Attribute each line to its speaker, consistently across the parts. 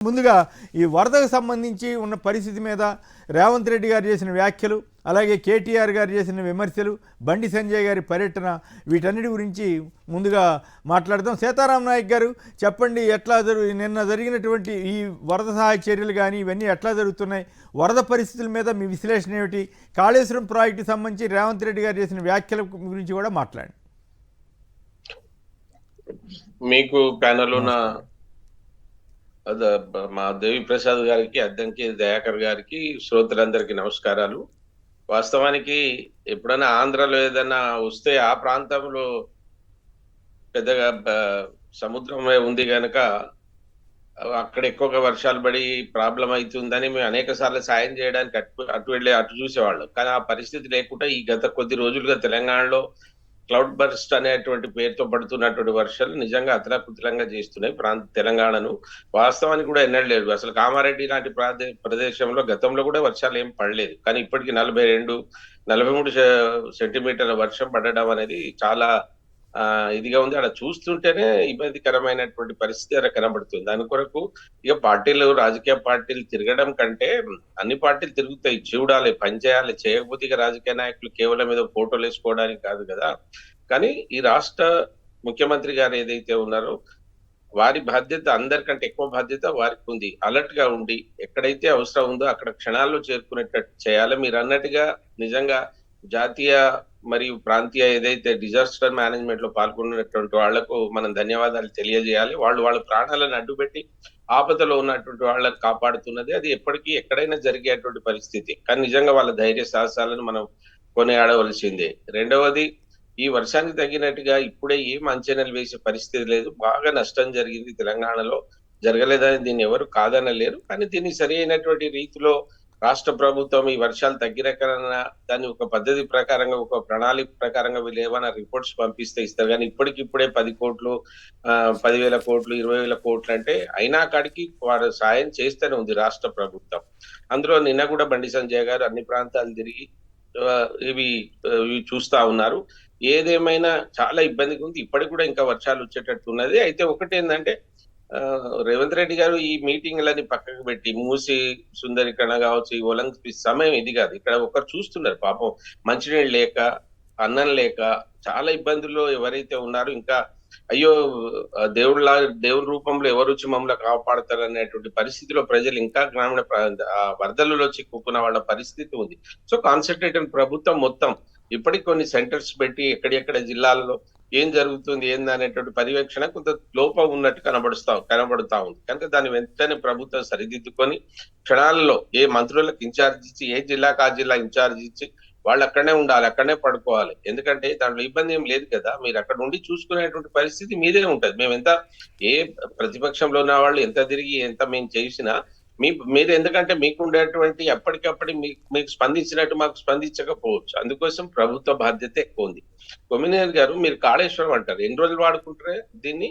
Speaker 1: ముందుగా ఈ వరదకు సంబంధించి ఉన్న పరిస్థితి మీద రేవంత్ రెడ్డి గారు చేసిన వ్యాఖ్యలు, అలాగే కేటీఆర్ గారు చేసిన విమర్శలు, బండి సంజయ్ గారి పర్యటన, వీటన్నిటి గురించి ముందుగా మాట్లాడదాం. సీతారాం నాయక్ గారు చెప్పండి, నిన్న జరిగినటువంటి ఈ వరద సహాయ చర్యలు కానీ ఇవన్నీ ఎట్లా జరుగుతున్నాయి, వరద పరిస్థితుల మీద మీ విశ్లేషణ ఏమిటి, కాళేశ్వరం ప్రాజెక్టుకి సంబంధించి రేవంత్ రెడ్డి గారు చేసిన వ్యాఖ్యల గురించి కూడా మాట్లాడండి.
Speaker 2: మీకు ప్యానెల్ ఉన్న మా దేవి ప్రసాద్ గారికి, అద్దంకి దయాకర్ గారికి, శ్రోతలందరికీ నమస్కారాలు. వాస్తవానికి ఎప్పుడైనా ఆంధ్రలో ఏదైనా వస్తే ఆ ప్రాంతంలో పెద్దగా సముద్రమే ఉంది కనుక అక్కడ ఎక్కువగా వర్షాలు పడి ప్రాబ్లం అవుతుందని మేము అనేక సార్లు సాయం చేయడానికి అటు వెళ్ళి అటు చూసేవాళ్ళం. కానీ ఆ పరిస్థితి లేకుండా ఈ గత కొద్ది రోజులుగా తెలంగాణలో క్లౌడ్ బర్స్ట్ అనేటువంటి పేరుతో పడుతున్నటువంటి వర్షాలు నిజంగా అతలాకుతలంగా చేస్తున్నాయి తెలంగాణను. వాస్తవానికి కూడా ఎన్నడూ లేదు. అసలు కామారెడ్డి లాంటి ప్రదేశంలో గతంలో కూడా వర్షాలు ఏం పడలేదు. కానీ ఇప్పటికి 42-43 సెంటీమీటర్ల వర్షం పడడం అనేది చాలా ఇదిగా ఉంది. అక్కడ చూస్తుంటేనే ఇబ్బందికరమైనటువంటి పరిస్థితి అక్కడ కనబడుతుంది. దాని కొరకు ఇక రాజకీయ పార్టీలు తిరగడం కంటే అన్ని పార్టీలు తిరుగుతాయి, చూడాలి, పనిచేయాలి. చేయకపోతే ఇక రాజకీయ నాయకులు కేవలం ఏదో ఫోటోలు వేసుకోవడానికి కాదు కదా. కానీ ఈ రాష్ట్ర ముఖ్యమంత్రి గారు ఏదైతే ఉన్నారో వారి బాధ్యత, అందరికంటే ఎక్కువ బాధ్యత వారికి ఉంది. అలర్ట్ గా ఉండి ఎక్కడైతే అవసరం ఉందో అక్కడ క్షణాల్లో చేరుకునేటట్టు చేయాలి. మీరు అన్నట్టుగా నిజంగా జాతీయ మరియు ప్రాంతీయ ఏదైతే డిజాస్టర్ మేనేజ్మెంట్ లో పాల్గొన్నటువంటి వాళ్లకు మనం ధన్యవాదాలు తెలియజేయాలి. వాళ్ళ ప్రాణాలను అడ్డుపెట్టి ఆపదలో ఉన్నటువంటి వాళ్ళని కాపాడుతున్నది అది ఎప్పటికీ ఎక్కడైనా జరిగేటువంటి పరిస్థితి. కానీ నిజంగా వాళ్ళ ధైర్య సాహసాలను మనం కొనియాడవలసిందే. రెండవది, ఈ వర్షానికి తగినట్టుగా ఇప్పుడే ఏం అంచనాలు వేసే పరిస్థితి లేదు. బాగా నష్టం జరిగింది తెలంగాణలో, జరగలేదని దీన్ని ఎవరు కాదనలేరు. కానీ దీన్ని సరి అయినటువంటి రీతిలో రాష్ట్ర ప్రభుత్వం ఈ వర్షాలు తగ్గిరకన్నా దాన్ని ఒక పద్ధతి ప్రకారంగా, ఒక ప్రణాళిక ప్రకారంగా వీళ్ళు ఏమైనా రిపోర్ట్స్ పంపిస్తే ఇస్తారు. కానీ ఇప్పటికిప్పుడే 10 కోట్లు, 10,000 కోట్లు, 20,000 కోట్లు అంటే అయినా కాడికి వారు సాయం చేస్తూనే ఉంది రాష్ట్ర ప్రభుత్వం. అందులో నిన్న కూడా బండి సంజయ్ గారు అన్ని ప్రాంతాలు తిరిగి ఇవి చూస్తా ఉన్నారు. ఏదేమైనా చాలా ఇబ్బందిగా ఉంది. ఇప్పటికి కూడా ఇంకా వర్షాలు వచ్చేటట్టు ఉన్నది. అయితే ఒకటి ఏంటంటే రేవంత్ రెడ్డి గారు ఈ మీటింగ్లని పక్కకు పెట్టి మూసి సుందరీకరణ కావచ్చు, ఈ ఒలింపిక్స్ సమయం ఇది కాదు. ఇక్కడ ఒకరు చూస్తున్నారు పాపం, మంచినీళ్ళు లేక, అన్నం లేక చాలా ఇబ్బందుల్లో ఎవరైతే ఉన్నారో, ఇంకా అయ్యో దేవుడి రూపంలో ఎవరు వచ్చి మమ్మల్ని కాపాడతారు అనేటువంటి పరిస్థితిలో ప్రజలు ఇంకా గ్రామీణ వరదలలో చిక్కుకున్న వాళ్ళ పరిస్థితి ఉంది. సో కాన్సన్ట్రేటెడ్ ప్రభుత్వం మొత్తం ఇప్పటికి కొన్ని సెంటర్స్ పెట్టి ఎక్కడెక్కడ జిల్లాల్లో ఏం జరుగుతుంది ఏంది అనేటువంటి పర్యవేక్షణ కొంత లోపం ఉన్నట్టు కనబడుతా ఉంది. కనుక దాన్ని వెంటనే ప్రభుత్వం సరిదిద్దుకొని క్షణాలలో ఏ మంత్రులకు ఇన్ఛార్జ్ ఇచ్చి, ఏ జిల్లాకు ఆ జిల్లా ఇన్ఛార్జ్ ఇచ్చి వాళ్ళు అక్కడనే ఉండాలి, అక్కడనే పడుకోవాలి. ఎందుకంటే దాంట్లో ఇబ్బంది ఏం లేదు కదా. మీరు అక్కడ ఉండి చూసుకునేటువంటి పరిస్థితి మీదే ఉంటది. మేము ఏ ప్రతిపక్షంలో ఉన్న వాళ్ళు ఎంత తిరిగి ఎంత మేము చేసినా మీరు ఎందుకంటే మీకు ఉండేటువంటి ఎప్పటికప్పుడు మీకు స్పందించినట్టు మాకు స్పందించకపోవచ్చు. అందుకోసం ప్రభుత్వ బాధ్యత ఎక్కువ ఉంది. కొమ్మినేని గారు, మీరు కాళేశ్వరం అంటారు, ఎన్ని రోజులు వాడుకుంటారే దీన్ని?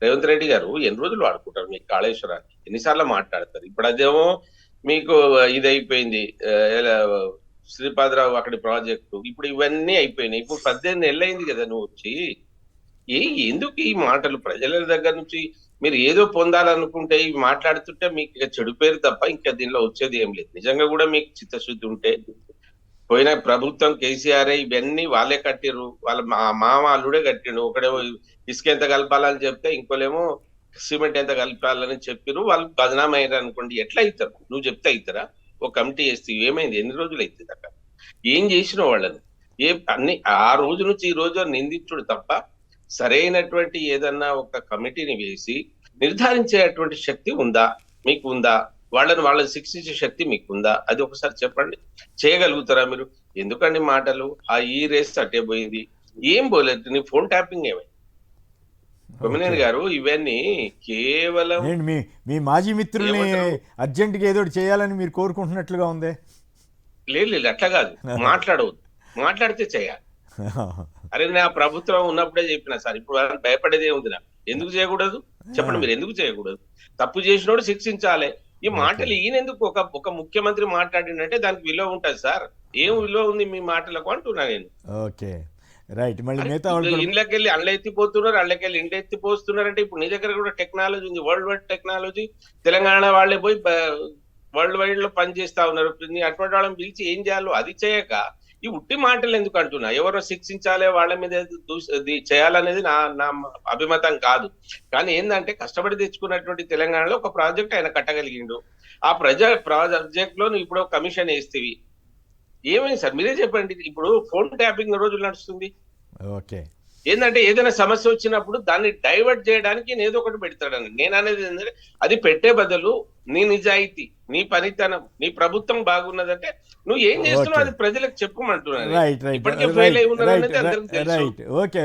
Speaker 2: రేవంత్ రెడ్డి గారు ఎన్ని రోజులు వాడుకుంటారు మీకు కాళేశ్వరాన్ని? ఎన్నిసార్లు మాట్లాడతారు? ఇప్పుడు అదేమో మీకు ఇది అయిపోయింది, శ్రీపాదరావు అక్కడి ప్రాజెక్టు, ఇప్పుడు ఇవన్నీ అయిపోయినాయి. ఇప్పుడు 18 నెలలు అయింది కదా నువ్వు వచ్చి. ఎందుకు ఈ మాటలు? ప్రజల దగ్గర నుంచి మీరు ఏదో పొందాలనుకుంటే ఇవి మాట్లాడుతుంటే మీకు ఇక చెడు పేరు తప్ప ఇంకా దీనిలో వచ్చేది ఏం లేదు. నిజంగా కూడా మీకు చిత్తశుద్ధి ఉంటే, పోయిన ప్రభుత్వం కేసీఆర్ ఇవన్నీ వాళ్ళే కట్టిరు, వాళ్ళ మామ అల్లుడే కట్టిండు. ఒకడేమో ఇసుక ఎంత కలపాలని చెప్తే ఇంకోలేమో సిమెంట్ ఎంత కలపాలని చెప్పిరు. వాళ్ళు బదనాం అయ్యారు అనుకోండి, ఎట్లా అవుతారు? నువ్వు చెప్తే అవుతారా? ఒక కమిటీ వేస్తే ఏమైంది? ఎన్ని రోజులు అవుతుంది అక్కడ? ఏం చేసిన వాళ్ళని? అన్ని ఆ రోజు నుంచి ఈ రోజు నిందించుడు తప్ప సరైనటువంటి ఏదన్నా ఒక కమిటీని వేసి నిర్ధారించేటువంటి శక్తి ఉందా మీకు? ఉందా? వాళ్ళని శిక్షించే శక్తి మీకుందా? అది ఒకసారి చెప్పండి. చేయగలుగుతారా మీరు? ఎందుకండి మాటలు? ఈ రేస్ అట్టే పోయింది, ఏం పోలేదు. నీ ఫోన్ ట్యాపింగ్ ఏమైంది? కొమ్మినేని గారు, ఇవన్నీ కేవలం
Speaker 1: మీ మాజీ మిత్రుల్ని అర్జెంట్ గా ఏదో చేయాలని మీరు కోరుకుంటున్నట్లుగా ఉంది.
Speaker 2: లేదు, అట్లా కాదు. మాట్లాడవద్దు, మాట్లాడితే చేయాలి. అరే నా ప్రభుత్వం ఉన్నప్పుడే చెప్పినా సార్, ఇప్పుడు భయపడేదే ఉంది. నాకు ఎందుకు చేయకూడదు చెప్పండి? మీరు ఎందుకు చేయకూడదు? తప్పు చేసినోడు శిక్షించాలి. ఈ మాటలు ఈయనెందుకు? ఒక ముఖ్యమంత్రి మాట్లాడినంటే దానికి విలువ ఉంటుంది సార్. ఏం విలువ ఉంది మీ మాటలకు అంటున్నా నేను.
Speaker 1: Okay, right. మళ్ళీ మిగతా వాళ్ళు కూడా
Speaker 2: ఇండ్లకెళ్ళి అండ్ల ఎత్తిపోతున్నారు, అండ్లకెళ్ళి ఇండ్ల ఎత్తిపోస్తున్నారు. అంటే ఇప్పుడు నీ దగ్గర కూడా టెక్నాలజీ ఉంది, వరల్డ్ వైడ్ టెక్నాలజీ. తెలంగాణ వాళ్ళే పోయి వరల్డ్ వైడ్ లో పనిచేస్తా ఉన్నారు. నీ అటువంటి వాళ్ళని పిలిచి ఏం చేయాలో అది చేయక ఈ ఉట్టి మాటలు ఎందుకు అంటున్నా? ఎవరో శిక్షించాలి, వాళ్ళ మీద చేయాలనేది నా నా అభిమతం కాదు. కానీ ఏంటంటే కష్టపడి తెచ్చుకున్నటువంటి తెలంగాణలో ఒక ప్రాజెక్ట్ ఆయన కట్టగలిగిండు. ఆ ప్రాజెక్ట్ లో నువ్వు ఇప్పుడు కమిషన్ వేస్తేవి ఏమైంది సార్? మీరే చెప్పండి. ఇప్పుడు ఫోన్ ట్యాపింగ్ రోజులు నడుస్తుంది.
Speaker 1: ఓకే.
Speaker 2: ఏంటంటే ఏదైనా సమస్య వచ్చినప్పుడు దాన్ని డైవర్ట్ చేయడానికి నేను ఏదో ఒకటి పెడతాడని. నేను అనేది ఏంటంటే అది పెట్టే బదులు నీ నిజాయితీ, నీ పనితనం, నీ ప్రభుత్వం బాగున్నదంటే నువ్వు ఏం చేస్తున్నావు అది ప్రజలకు చెప్పుకోమంటున్నాను.
Speaker 1: రైట్ రైట్
Speaker 2: ఇప్పటికే ఫెయిల్ అయి ఉన్నది
Speaker 1: రైట్
Speaker 2: అందరికీ తెలుసు.
Speaker 1: రైట్. ఓకే.